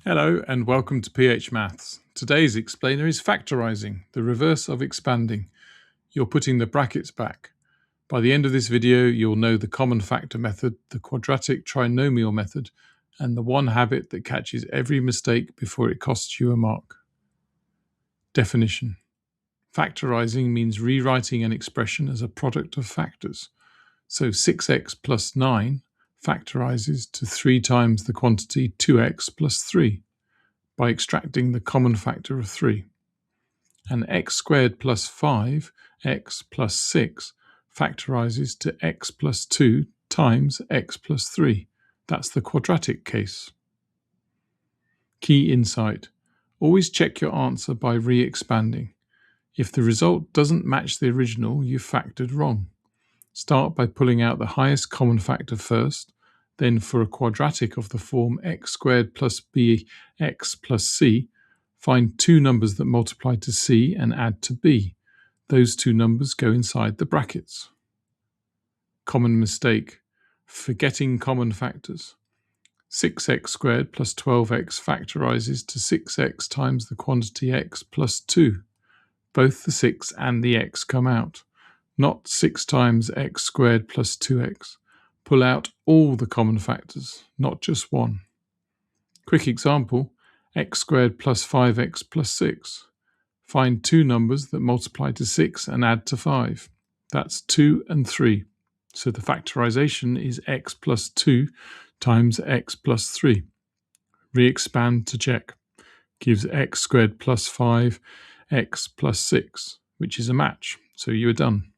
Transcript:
Hello and welcome to PH Maths. Today's explainer is factorising, the reverse of expanding. You're putting the brackets back. By the end of this video, you'll know the common factor method, the quadratic trinomial method, and the one habit that catches every mistake before it costs you a mark. Definition. Factorising means rewriting an expression as a product of factors. So 6x plus 9 factorises to 3 times the quantity 2x plus 3. By extracting the common factor of 3. And x squared plus 5, x plus 6, factorises to x plus 2 times x plus 3. That's the quadratic case. Key insight. Always check your answer by re-expanding. If the result doesn't match the original, you've factored wrong. Start by pulling out the highest common factor first. Then for a quadratic of the form x squared plus bx plus c, find two numbers that multiply to c and add to b. Those two numbers go inside the brackets. Common mistake. Forgetting common factors. 6x squared plus 12x factorises to 6x times the quantity x plus 2. Both the 6 and the x come out. Not 6 times x squared plus 2x. Pull out all the common factors, not just one. Quick example, x squared plus 5x plus 6. Find two numbers that multiply to 6 and add to 5. That's 2 and 3. So the factorisation is x plus 2 times x plus 3. Re-expand to check. Gives x squared plus 5, x plus 6, which is a match. So you are done.